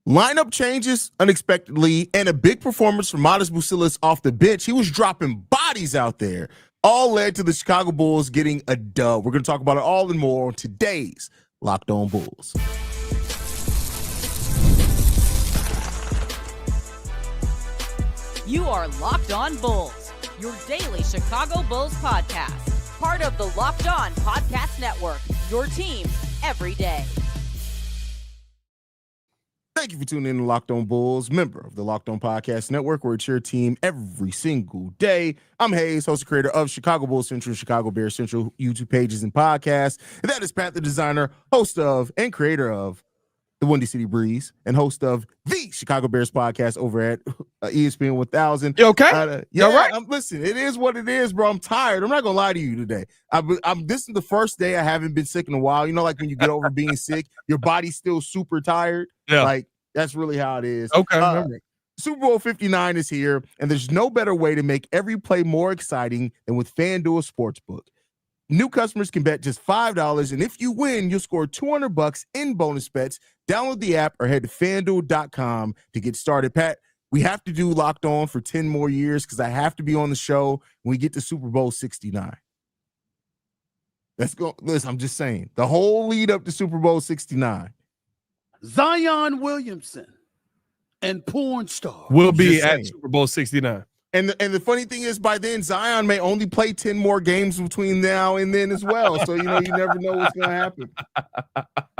Lineup changes unexpectedly, and a big performance from Matas Buzelis off the bench. He was dropping bodies out there. All led to the Chicago Bulls getting a dub. We're going to talk about it all and more on today's Locked On Bulls. You are Locked On Bulls, your daily Chicago Bulls podcast. Part of the Locked On Podcast Network, your team every day. Thank you for tuning in to Locked On Bulls, member of the Locked On Podcast Network, where it's your team every single day. I'm Hayes, host and creator of Chicago Bulls Central, Chicago Bears Central YouTube pages and podcasts. And that is Pat, the designer, host of and creator of the Windy City Breeze, and host of the Chicago Bears podcast over at ESPN 1000. You okay? Yeah, all right. Listen, it is what it is, bro. I'm tired. I'm not going to lie to you today. This is the first day I haven't been sick in a while. You know, like when you get over being sick, your body's still super tired. Yeah. Like, that's really how it is. Okay. Super Bowl 59 is here, and there's no better way to make every play more exciting than with FanDuel Sportsbook. New customers can bet just $5, and if you win, you'll score $200 in bonus bets. Download the app or head to FanDuel.com to get started. Pat, we have to do Locked On for 10 more years because I have to be on the show when we get to Super Bowl 69. Let's go. Listen, I'm just saying. The whole lead up to Super Bowl 69. Zion Williamson and porn star will be at Super Bowl 69. And the funny thing is, by then, Zion may only play 10 more games between now and then as well. So, you never know what's going to happen.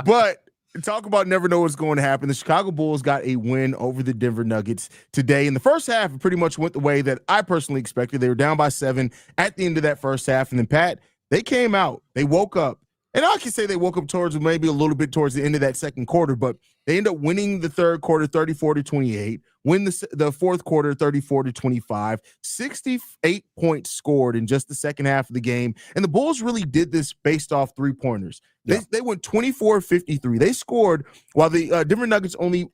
But talk about never know what's going to happen. The Chicago Bulls got a win over the Denver Nuggets today. In the first half, it pretty much went the way that I personally expected. They were down by 7 at the end of that first half. And then, Pat, they came out. They woke up. And I can say they woke up towards maybe a little bit towards the end of that second quarter, but they end up winning the third quarter 34-28, win the fourth quarter 34-25, 68 points scored in just the second half of the game. And the Bulls really did this based off three-pointers. They went 24-53. They scored while the Denver Nuggets only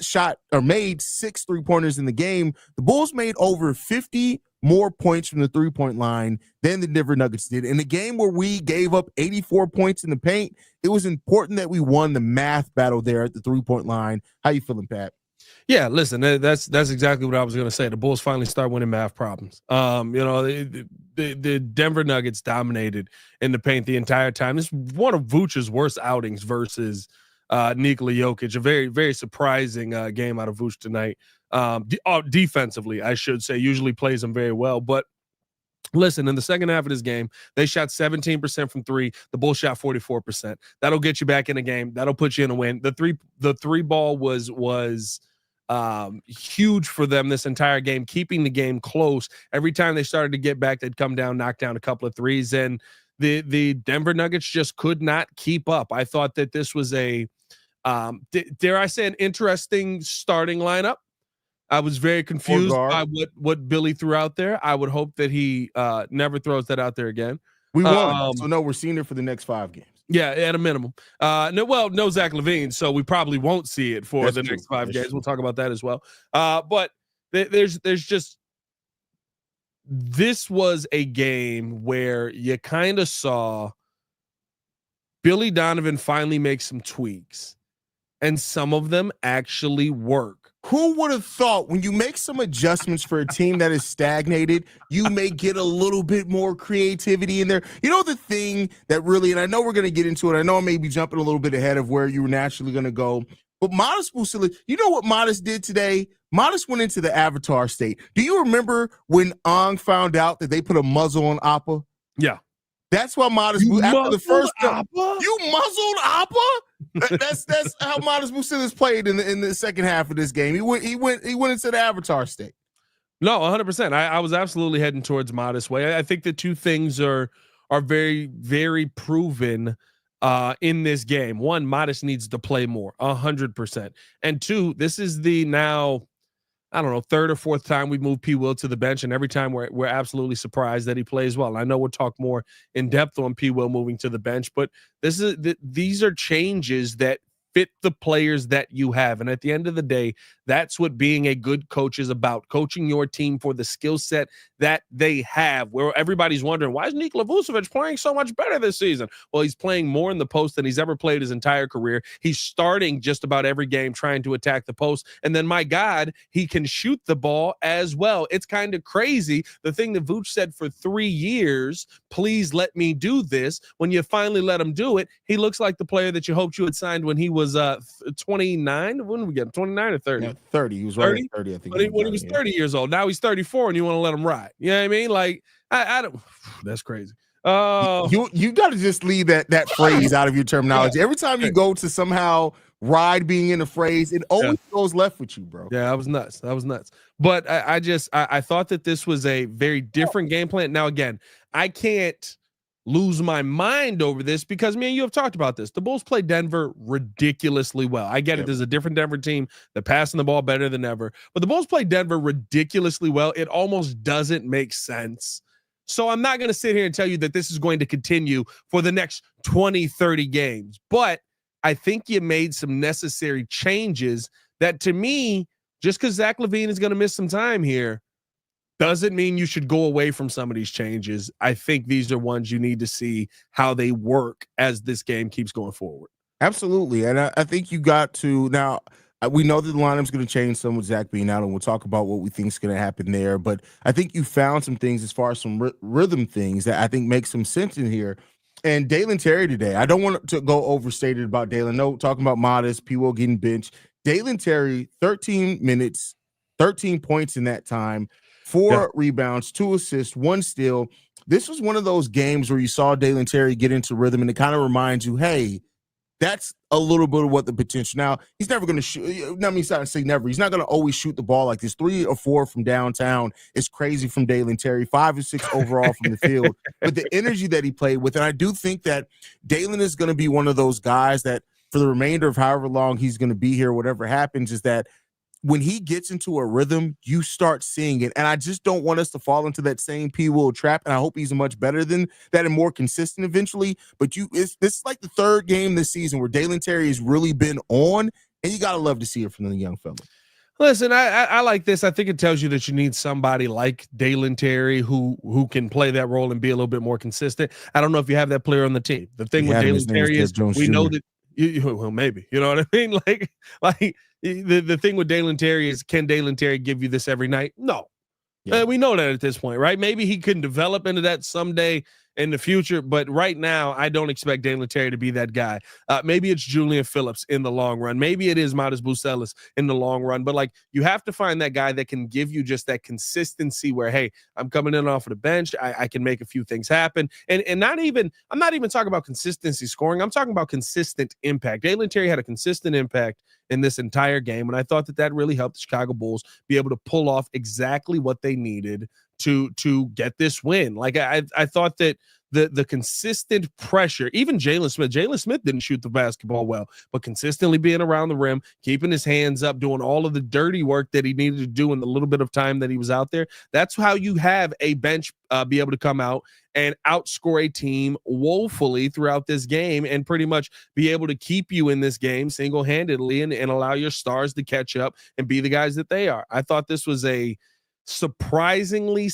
shot or made 6 3-pointers in the game. The Bulls made over 50 more points from the three-point line than the Denver Nuggets did. In a game where we gave up 84 points in the paint, it was important that we won the math battle there at the three-point line. How you feeling, Pat? Yeah, listen, that's exactly what I was going to say. The Bulls finally start winning math problems. The Denver Nuggets dominated in the paint the entire time. This is one of Vooch's worst outings versus Nikola Jokic. A very, very surprising game out of Vooch tonight. Defensively, I should say, usually plays them very well. But listen, in the second half of this game, they shot 17% from 3. The Bulls shot 44%. That'll get you back in the game. That'll put you in a win. The three ball was huge for them this entire game, keeping the game close. Every time they started to get back, they'd come down, knock down a couple of threes, and the Denver Nuggets just could not keep up. I thought that this was a, dare I say, an interesting starting lineup. I was very confused by what Billy threw out there. I would hope that he never throws that out there again. We won. So, no, we're seeing it for the next 5 games. Yeah, at a minimum. No Zach LaVine, so we probably won't see it for the next 5 games. We'll talk about that as well. But there's just – this was a game where you kind of saw Billy Donovan finally make some tweaks, and some of them actually work. Who would have thought when you make some adjustments for a team that is stagnated, you may get a little bit more creativity in there? You know, the thing that really, and I know we're going to get into it. I know I may be jumping a little bit ahead of where you were naturally going to go. But Matas Buzelis, you know what Matas did today? Matas went into the avatar state. Do you remember when Ong found out that they put a muzzle on Appa? Yeah. That's why Matas after the first Appa? You muzzled Appa? That's how Matas Buzelis played in the second half of this game. He went into the avatar state. No, 100%. I was absolutely heading towards Matas way. I think the two things are very, very proven in this game. One, Matas needs to play more, 100%. And two, this is the now, I don't know, third or fourth time we moved P. Will to the bench, and every time we're absolutely surprised that he plays well. I know we'll talk more in depth on P. Will moving to the bench, but these are changes that fit the players that you have. And at the end of the day, That's what being a good coach is about, coaching your team for the skill set that they have, where everybody's wondering, why is Nikola Vucevic playing so much better this season? Well, he's playing more in the post than he's ever played his entire career. He's starting just about every game trying to attack the post. And then, my God, he can shoot the ball as well. It's kind of crazy. The thing that Vooch said for 3 years, please let me do this. When you finally let him do it, he looks like the player that you hoped you had signed when he was 29. When did we get him? 29 or 30? Yeah, 30. He was right 30? at 30, I think. When he was 30 years old. Now he's 34 and you want to let him ride. You know what I mean? Like, I don't, that's crazy. You got to just leave that phrase out of your terminology. Every time you go to somehow ride being in a phrase, it always goes left with you, bro. Yeah, that was nuts. But I thought that this was a very different game plan. Now, again, I can't lose my mind over this because, man, you have talked about this. The Bulls play Denver ridiculously well. I get it. There's a different Denver team. They're passing the ball better than ever. But the Bulls play Denver ridiculously well. It almost doesn't make sense. So I'm not going to sit here and tell you that this is going to continue for the next 20, 30 games. But I think you made some necessary changes that, to me, just because Zach LaVine is going to miss some time here, doesn't mean you should go away from some of these changes. I think these are ones you need to see how they work as this game keeps going forward. Absolutely. And I think you got to now. We know that the lineup's going to change some with Zach being out, and we'll talk about what we think is going to happen there. But I think you found some things as far as some rhythm things that I think make some sense in here. And Dalen Terry today, I don't want to go overstated about Dalen. No, talking about Matas, P-Will getting benched. Dalen Terry, 13 minutes, 13 points in that time, 4 rebounds, 2 assists, 1 steal. This was one of those games where you saw Dalen Terry get into rhythm, and it kind of reminds you, hey, that's a little bit of what the potential. Now, he's never going to shoot. I mean, he's not going to say never. He's not going to always shoot the ball like this. 3 or 4 from downtown is crazy from Dalen Terry. 5 or 6 overall from the field. But the energy that he played with, and I do think that Dalen is going to be one of those guys that for the remainder of however long he's going to be here, whatever happens, is that when he gets into a rhythm, you start seeing it. And I just don't want us to fall into that same P-Will trap. And I hope he's much better than that and more consistent eventually. But this is like the 3rd game this season where Dalen Terry has really been on, and you got to love to see it from the young fella. Listen, I like this. I think it tells you that you need somebody like Dalen Terry who can play that role and be a little bit more consistent. I don't know if you have that player on the team. The thing with Dalen Terry is we know that well, maybe, you know what I mean? Like the thing with Dalen Terry is, can Dalen Terry give you this every night? No. We know that at this point, right? Maybe he can develop into that someday in the future, but right now I don't expect Dalen Terry to be that guy. Maybe it's Julian Phillips in the long run. Maybe it is Matas Buzelis in the long run, but like you have to find that guy that can give you just that consistency where, hey, I'm coming in off of the bench. I can make a few things happen. And I'm not even talking about consistency scoring. I'm talking about consistent impact. Dalen Terry had a consistent impact in this entire game, and I thought that really helped the Chicago Bulls be able to pull off exactly what they needed to get this win. Like I thought that the consistent pressure, even Jalen Smith didn't shoot the basketball well, but consistently being around the rim, keeping his hands up, doing all of the dirty work that he needed to do in the little bit of time that he was out there. That's how you have a bench be able to come out and outscore a team woefully throughout this game and pretty much be able to keep you in this game single-handedly and allow your stars to catch up and be the guys that they are. I thought this was a surprisingly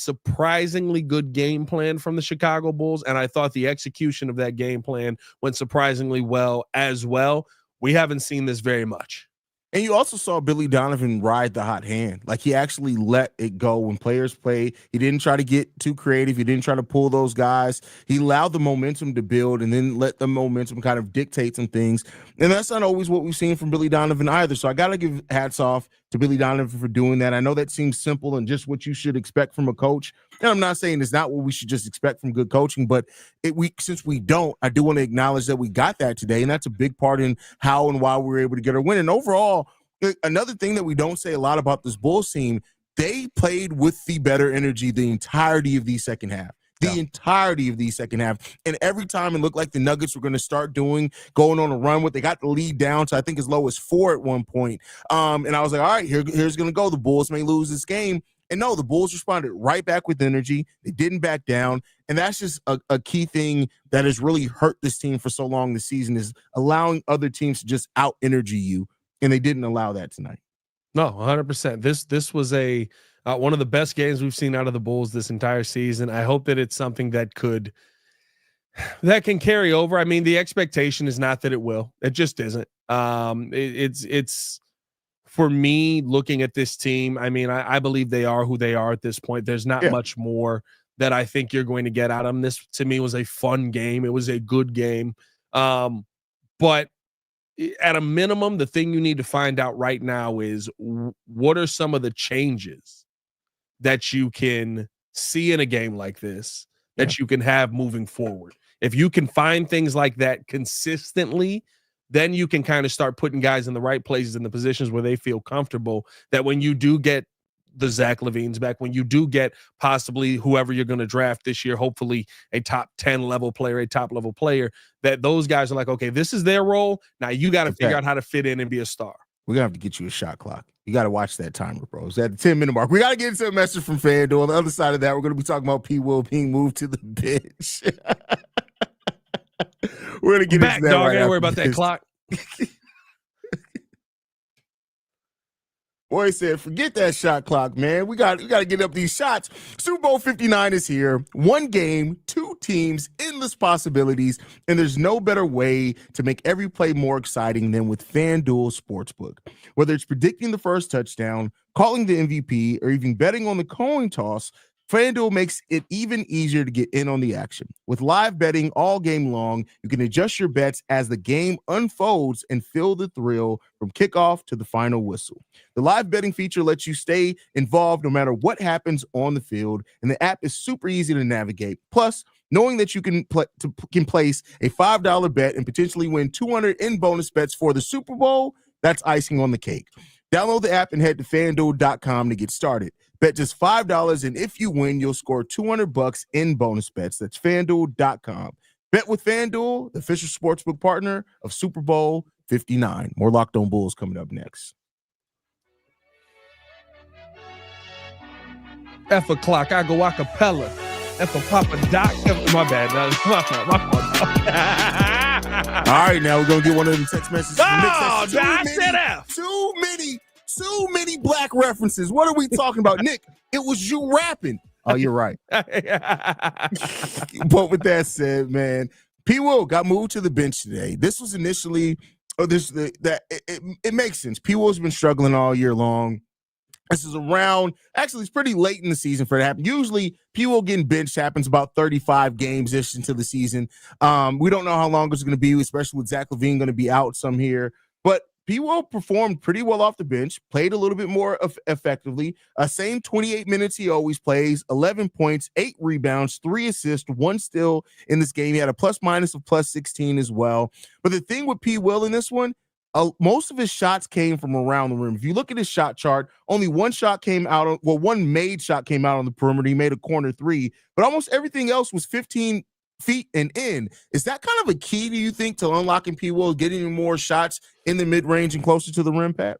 good game plan from the Chicago Bulls, and I thought the execution of that game plan went surprisingly well as well. We haven't seen this very much. And you also saw Billy Donovan ride the hot hand. Like, he actually let it go when players play. He didn't try to get too creative. He didn't try to pull those guys. He allowed the momentum to build and then let the momentum kind of dictate some things. And that's not always what we've seen from Billy Donovan either. So I got to give hats off to Billy Donovan for doing that. I know that seems simple and just what you should expect from a coach. And I'm not saying it's not what we should just expect from good coaching, but since we don't, I do want to acknowledge that we got that today. And that's a big part in how and why we were able to get our win. And overall, another thing that we don't say a lot about this Bulls team, they played with the better energy the entirety of the second half. Entirety of the second half. And every time it looked like the Nuggets were going to start going on a run with, they got the lead down to I think as low as 4 at one point. And I was like, all right, here's going to go. The Bulls may lose this game. And no, the Bulls responded right back with energy. They didn't back down. And that's just a key thing that has really hurt this team for so long this season, is allowing other teams to just out-energy you. And they didn't allow that tonight. No, 100%. This was a one of the best games we've seen out of the Bulls this entire season. I hope that it's something that can carry over. I mean, the expectation is not that it will. It just isn't. It's for me looking at this team. I mean, I believe they are who they are at this point. There's not much more that I think you're going to get out of them. This to me was a fun game. It was a good game. But at a minimum, the thing you need to find out right now is what are some of the changes that you can see in a game like this that you can have moving forward. If you can find things like that consistently, then you can kind of start putting guys in the right places in the positions where they feel comfortable, that when you do get the Zach LaVines back, when you do get possibly whoever you're going to draft this year, hopefully a top 10 level player, a top level player, that those guys are like, okay, this is their role. Now you got to figure out how to fit in and be a star. We're going to have to get you a shot clock. You got to watch that timer, bro. It's at the 10-minute mark. We got to get into a message from FanDuel. On the other side of that, we're going to be talking about P. Will being moved to the bench. We're going to get back, into that dog. right Ain't worry about that clock. Boy said, forget that shot clock, man. We got to get up these shots. Super Bowl 59 is here. One game, two teams, endless possibilities, and there's no better way to make every play more exciting than with FanDuel Sportsbook. Whether it's predicting the first touchdown, calling the MVP, or even betting on the coin toss, FanDuel makes it even easier to get in on the action. With live betting all game long, you can adjust your bets as the game unfolds and feel the thrill from kickoff to the final whistle. The live betting feature lets you stay involved no matter what happens on the field, and the app is super easy to navigate. Plus, knowing that you can place a $5 bet and potentially win $200 in bonus bets for the Super Bowl, that's icing on the cake. Download the app and head to FanDuel.com to get started. Bet just $5, and if you win, you'll score $200 in bonus bets. That's FanDuel.com. Bet with FanDuel, the official sportsbook partner of Super Bowl 59. More Locked On Bulls coming up next. F a clock, I go a cappella. F a Papa Doc. My bad. My All right, now we're going to get one of them text messages. Oh, I said F. Too many black references. What are we talking about? Nick, it was you rapping. Oh, you're right. But with that said, man, P. Will got moved to the bench today. This was initially, it makes sense. P. Will's been struggling all year long. This is it's pretty late in the season for it to happen. Usually, P. Will getting benched happens about 35 games-ish into the season. We don't know how long it's going to be, especially with Zach LaVine going to be out some here. But P. Will performed pretty well off the bench, played a little bit more effectively. Same 28 minutes he always plays, 11 points, 8 rebounds, 3 assists, 1 steal in this game. He had a plus-minus of plus 16 as well. But the thing with P. Will in this one, most of his shots came from around the rim. If you look at his shot chart, only one made shot came out on the perimeter. He made a corner 3, but almost everything else was 15 feet and in. Is that kind of a key, do you think, to unlocking P. Will, getting more shots in the mid-range and closer to the rim, Pat?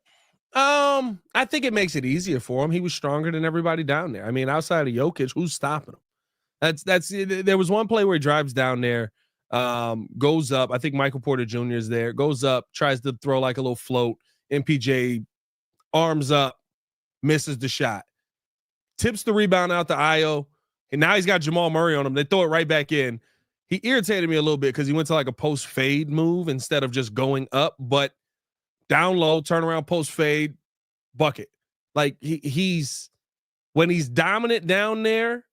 I think it makes it easier for him. He was stronger than everybody down there. I mean, outside of Jokic, who's stopping him? There was one play where he drives down there, goes up. I think Michael Porter Jr. is there, goes up, tries to throw like a little float. MPJ arms up, misses the shot, tips the rebound out to Io. And now he's got Jamal Murray on him. They throw it right back in. He irritated me a little bit because he went to like a post fade move instead of just going up, but down low, turn around, post fade, bucket. Like he's when he's dominant down there,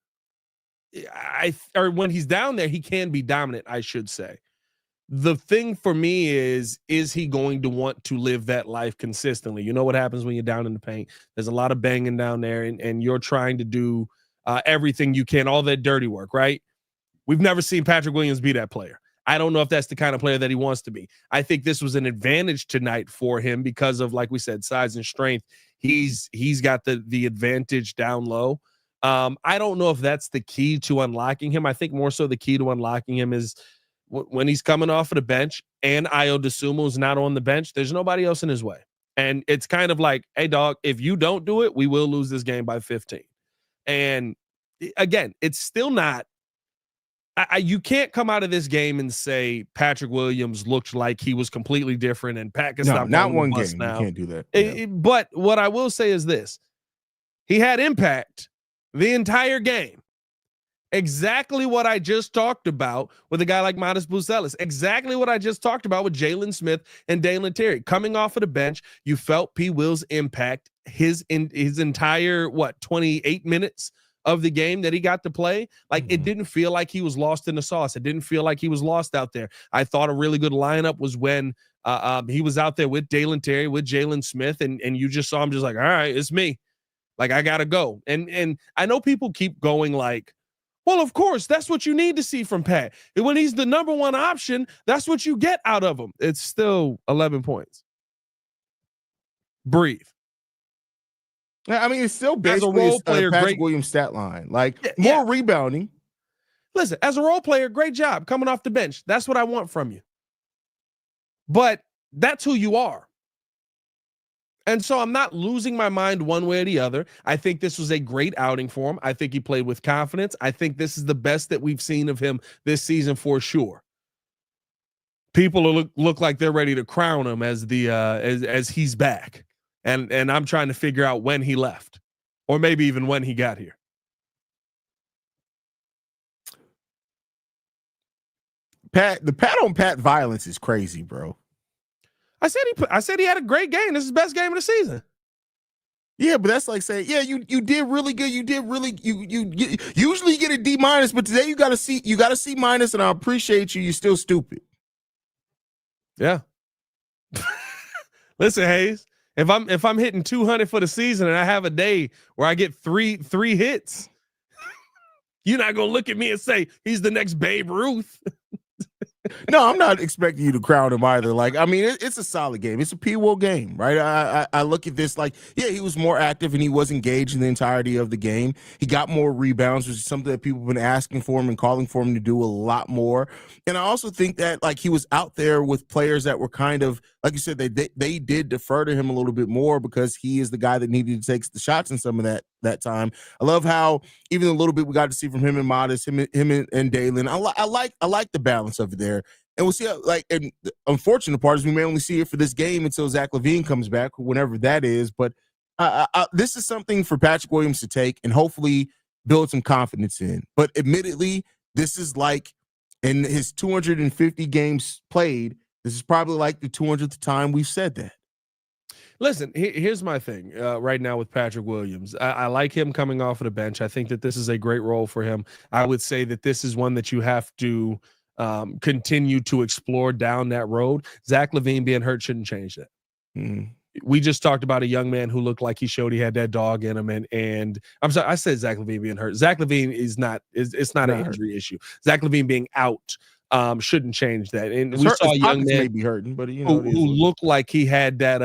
when he's down there, he can be dominant, I should say. The thing for me is he going to want to live that life consistently? You know what happens when you're down in the paint? There's a lot of banging down there, and you're trying to do everything you can, all that dirty work, right? We've never seen Patrick Williams be that player. I don't know if that's the kind of player that he wants to be. I think this was an advantage tonight for him because of, like we said, size and strength. He's got the advantage down low. I don't know if that's the key to unlocking him. I think more so the key to unlocking him is when he's coming off of the bench and Ayo Dosunmu is not on the bench, there's nobody else in his way. And it's kind of like, hey, dog, if you don't do it, we will lose this game by 15. And again, it's still not You can't come out of this game and say Patrick Williams looked like he was completely different and Pat can stop not one bus game. now. You can't do that. But what I will say is this. He had impact the entire game. Exactly what I just talked about with a guy like Matas Buzelis. Exactly what I just talked about with Jalen Smith and Dalen Terry. Coming off of the bench, you felt P. Will's impact his entire, 28 minutes of the game that he got to play. Like, it didn't feel like he was lost in the sauce. It didn't feel like he was lost out there. I thought a really good lineup was when he was out there with Dalen Terry, with Jalen Smith, and you just saw him just like, all right, it's me. Like, I got to go. And I know people keep going like, well, of course, that's what you need to see from Pat. And when he's the number one option, that's what you get out of him. It's still 11 points. Breathe. I mean, it's still basically role player, Patrick Williams stat line. Like, yeah. more rebounding. Listen, as a role player, great job coming off the bench. That's what I want from you. But that's who you are. And so I'm not losing my mind one way or the other. I think this was a great outing for him. I think he played with confidence. I think this is the best that we've seen of him this season for sure. People look like they're ready to crown him as the as he's back. And I'm trying to figure out when he left, or maybe even when he got here. The pat on Pat violence is crazy, bro. I said he had a great game. This is the best game of the season. Yeah, but that's like saying, yeah, you did really good. You did really you usually get a D-, but today you got a C, minus, and I appreciate you. You're still stupid. Yeah. Listen, Hayes, if I'm hitting 200 for the season and I have a day where I get three hits, you're not gonna look at me and say he's the next Babe Ruth. No, I'm not expecting you to crown him either. Like, I mean, it's a solid game. It's a P. Will game, right? I look at this like, yeah, he was more active and he was engaged in the entirety of the game. He got more rebounds, which is something that people have been asking for him and calling for him to do a lot more. And I also think that, like, he was out there with players that were kind of, like you said, they did defer to him a little bit more because he is the guy that needed to take the shots in some of that time. I love how even a little bit we got to see from him and Matas, him and Dalen. I like the balance of it there. And we'll see how, like, and the unfortunate part is we may only see it for this game until Zach LaVine comes back, whenever that is. But this is something for Patrick Williams to take and hopefully build some confidence in. But admittedly, this is like, in his 250 games played, this is probably like the 200th time we've said that. Listen, here's my thing right now with Patrick Williams. I like him coming off of the bench. I think that this is a great role for him. I would say that this is one that you have to continue to explore down that road. Zach LaVine being hurt shouldn't change that. Mm-hmm. We just talked about a young man who looked like he showed he had that dog in him, and I'm sorry, I said Zach LaVine being hurt. Zach LaVine it's not an injury issue. Zach LaVine being out shouldn't change that. And we saw a young man may be hurting, but who looked like he had that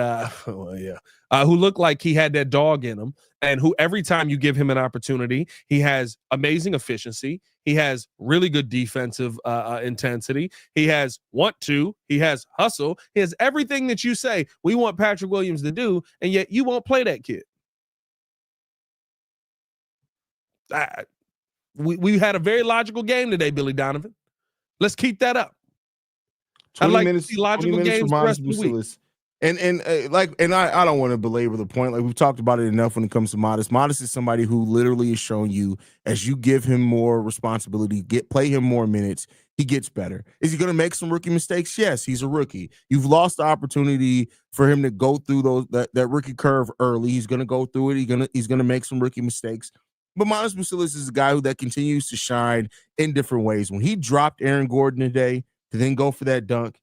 who looked like he had that dog in him, and who every time you give him an opportunity, he has amazing efficiency. He has really good defensive intensity. He has he has hustle. He has everything that you say we want Patrick Williams to do, and yet you won't play that kid. We had a very logical game today, Billy Donovan. Let's keep that up. 20 like minutes, to see logical games the rest of the week. And I don't want to belabor the point. Like, we've talked about it enough when it comes to Matas. Matas is somebody who literally is showing you, as you give him more responsibility, play him more minutes, he gets better. Is he going to make some rookie mistakes? Yes, he's a rookie. You've lost the opportunity for him to go through that rookie curve early. He's going to go through it. He's going to make some rookie mistakes. But Matas Buzelis is a guy that continues to shine in different ways. When he dropped Aaron Gordon today to then go for that dunk,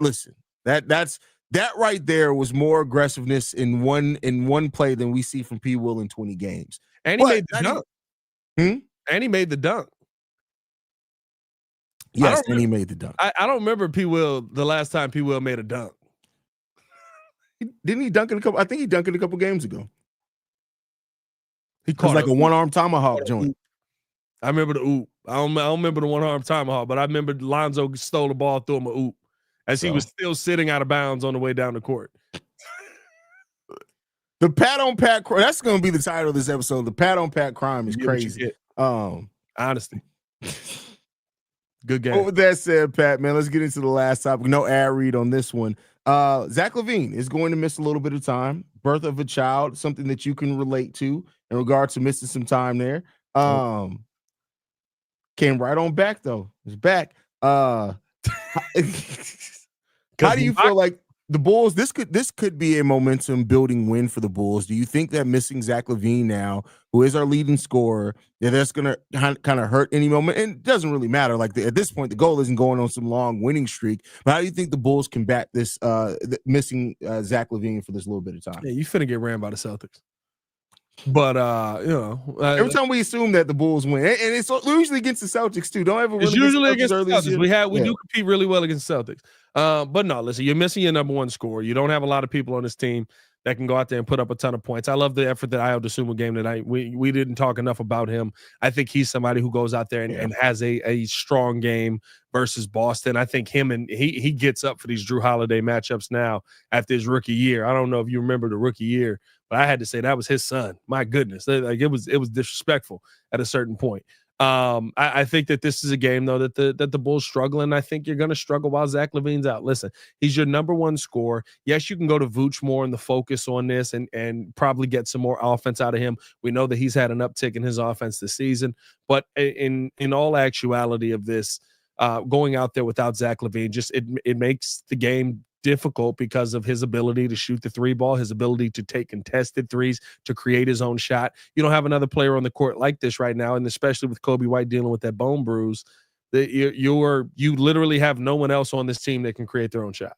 listen. That right there was more aggressiveness in one play than we see from P. Will in 20 games. And he made the dunk. And he made the dunk. Yes, and he made the dunk. I don't remember P. Will the last time P. Will made a dunk. Didn't he dunk in a couple? I think he dunked it a couple games ago. He caught like a one-arm tomahawk joint. I remember the oop. I don't remember the one-arm tomahawk, but I remember Lonzo stole the ball, threw him a oop. As he was still sitting out of bounds on the way down the court. The pat on pat, that's going to be the title of this episode. The pat on pat crime is crazy. Honesty. Good game. Well, with that said, Pat, man, let's get into the last topic. No ad read on this one. Zach LaVine is going to miss a little bit of time. Birth of a child, something that you can relate to in regards to missing some time there. Came right on back though. It's back. How do you feel like the Bulls? This could be a momentum building win for the Bulls. Do you think that missing Zach LaVine now, who is our leading scorer, that's going to kind of hurt any moment? And it doesn't really matter. Like at this point, the goal isn't going on some long winning streak. But how do you think the Bulls combat this missing Zach LaVine for this little bit of time? Yeah, you finna get ran by the Celtics. But every time we assume that the Bulls win, and it's usually against the Celtics too. Don't ever. It's usually against the Celtics. We do compete really well against the Celtics. But no, listen, you're missing your number one scorer. You don't have a lot of people on this team that can go out there and put up a ton of points. I love the effort that Ayo Dosunmu game tonight. We didn't talk enough about him. I think he's somebody who goes out there and has a strong game versus Boston. I think he gets up for these Drew Holiday matchups now after his rookie year. I don't know if you remember the rookie year, but I had to say that was his son. My goodness, like it was disrespectful at a certain point. I think that this is a game though that the Bulls struggle, and I think you're going to struggle while Zach LaVine's out. Listen, he's your number one scorer. Yes, you can go to Vooch more and the focus on this, and probably get some more offense out of him. We know that he's had an uptick in his offense this season, but in all actuality of this, going out there without Zach LaVine, just it makes the game difficult because of his ability to shoot the three ball, his ability to take contested threes, to create his own shot. You don't have another player on the court like this right now, and especially with Kobe White dealing with that bone bruise, that you literally have no one else on this team that can create their own shot.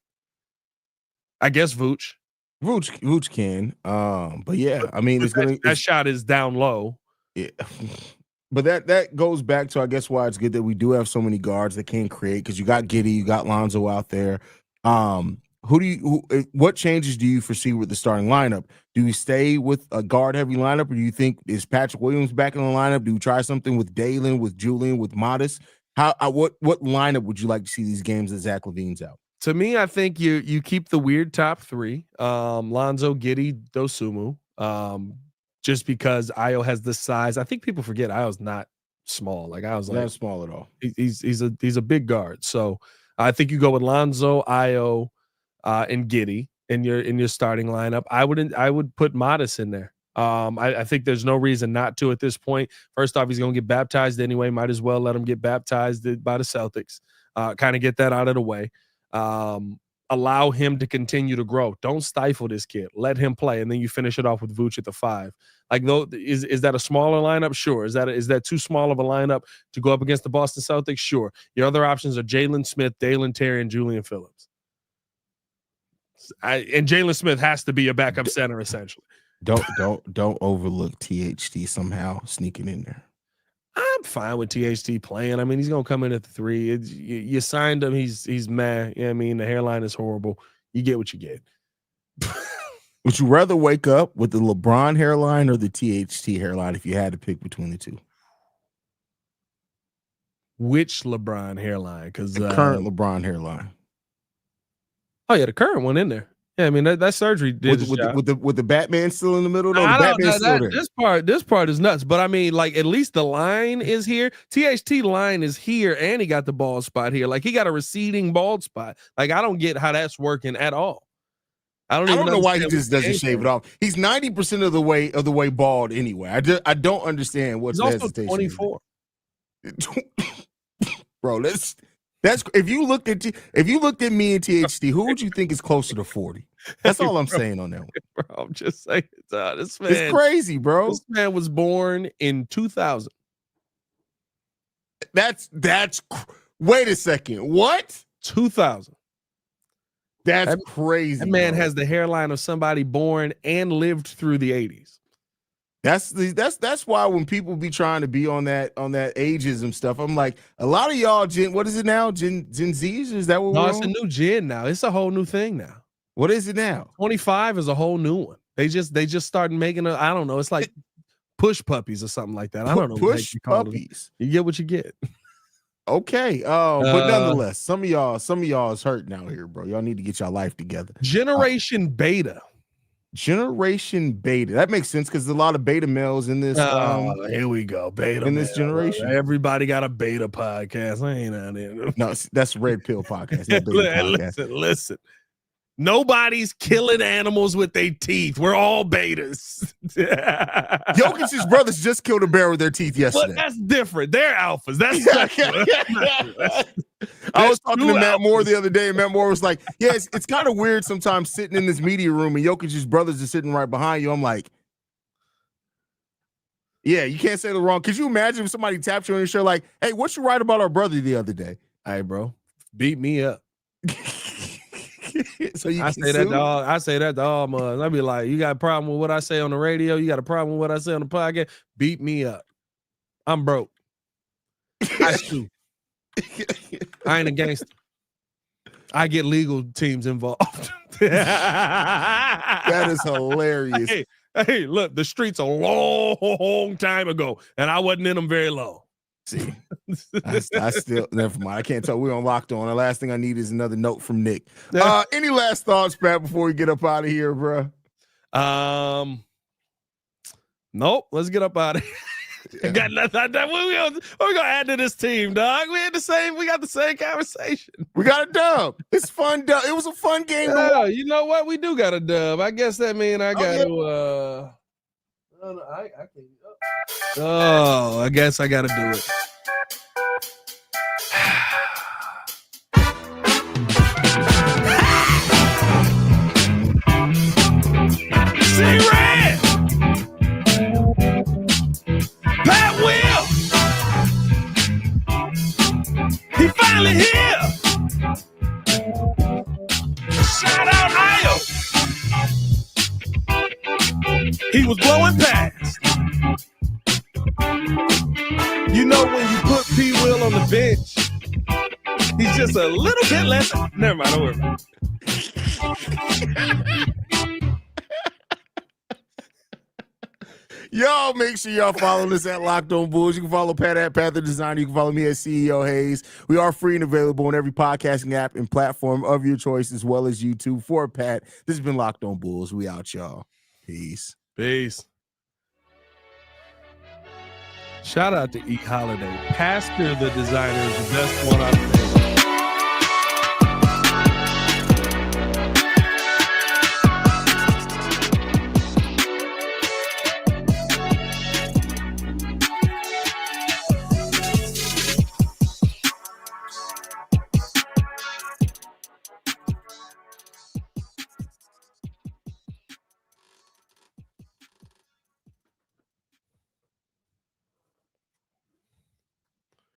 I guess Vooch can, but yeah, I mean, that shot is down low. Yeah. But that goes back to, I guess, why it's good that we do have so many guards that can create, because you got Giddey, you got Lonzo out there. What changes do you foresee with the starting lineup? Do we stay with a guard heavy lineup, or do you think is Patrick Williams back in the lineup? Do we try something with Dalen, with Julian, with Matas? What lineup would you like to see these games that Zach LaVine's out? To me, I think you keep the weird top three: Lonzo, Giddey, Dosunmu. Just because Ayo has the size. I think people forget Ayo's not small. Like Ayo's not small at all. He's a big guard. So I think you go with Lonzo, Ayo, and Giddey in your starting lineup. I would put Matas in there. I think there's no reason not to at this point. First off, he's going to get baptized anyway. Might as well let him get baptized by the Celtics. Kind of get that out of the way. Allow him to continue to grow. Don't stifle this kid. Let him play, and then you finish it off with Vooch at the 5. Like, though, is that a smaller lineup? Sure. Is that too small of a lineup to go up against the Boston Celtics? Sure. Your other options are Jalen Smith, Dalen Terry, and Julian Phillips. And Jalen Smith has to be a backup center essentially. Don't overlook THT somehow sneaking in there. I'm fine with THT playing. I mean, he's gonna come in at the 3. You signed him. He's mad. You know what I mean, the hairline is horrible. You get what you get. Would you rather wake up with the LeBron hairline or the THT hairline if you had to pick between the two? Which LeBron hairline? Because the current LeBron hairline. Oh yeah, the current one in there. Yeah, I mean that surgery did with the Batman still in the middle. No, the Batman's still there. This part is nuts. But I mean, like, at least the line is here. THT line is here, and he got the bald spot here. Like, he got a receding bald spot. Like, I don't get how that's working at all. I don't know why he just doesn't shave it off. He's 90% of the way bald anyway. I don't understand what's the hesitation. 24. Bro, that's if you looked at me and THT, who would you think is closer to 40? That's all I'm saying on that one. Bro, I'm just saying, this man. It's crazy, bro. This man was born in 2000. Wait a second. What? 2000. That's crazy. That man has the hairline of somebody born and lived through the 80s. That's why when people be trying to be on that ageism stuff, I'm like, a lot of y'all what is it now? Gen Z's? Is that what we're on? No, it's a new gen now. It's a whole new thing now. What is it now? 25 is a whole new one. They just started making I don't know. It's like push puppies or something like that. I don't know. Push puppies. You get what you get. Okay. But nonetheless, some of y'all is hurting out here, bro. Y'all need to get y'all life together. Generation Beta. Generation beta. That makes sense because there's a lot of beta males in this. Here we go. Beta in this generation. Everybody got a beta podcast. I ain't on it. No, that's Red Pill podcast. Not beta podcast. Listen. Nobody's killing animals with their teeth. We're all betas. Jokic's brothers just killed a bear with their teeth yesterday. But that's different. They're alphas. That's I was talking to Matt Moore the other day, and Matt Moore was like, yeah, it's kind of weird sometimes sitting in this media room and Jokic's brothers are sitting right behind you. I'm like, yeah, you can't say the wrong. Could you imagine if somebody tapped you on your show like, hey, what you write about our brother the other day? Hey, bro, beat me up. So you I say that to all months. I be like, you got a problem with what I say on the radio? You got a problem with what I say on the podcast? Beat me up. I'm broke. I sue. I ain't a gangster. I get legal teams involved. That is hilarious. Hey, look, the streets a long time ago, and I wasn't in them very long. See, I still never mind. I can't tell. We're on Locked On. The last thing I need is another note from Nick. Any last thoughts, Pat, before we get up out of here, bro? Nope. Let's get up out of here. Got nothing. We're gonna add to this team, dog. We got the same conversation. We got a dub. It's fun. Dub. It was a fun game. Yeah, you know what? We do got a dub. I guess that means I got to. I can't. Oh, I guess I got to do it. C-Red! Pat Will! He finally here! Shout out Io! He was blowing past. You know when you put P. Will on the bench, he's just a little bit less. Never mind, don't worry about it. Y'all make sure y'all follow us at Locked On Bulls. You can follow Pat at Pat the Designer. You can follow me at CEO Hayes. We are free and available on every podcasting app and platform of your choice, as well as YouTube. For Pat, this has been Locked On Bulls. We out, y'all. Peace. Peace. Shout out to E. Holiday. Pastor the Designer is the best one I've made.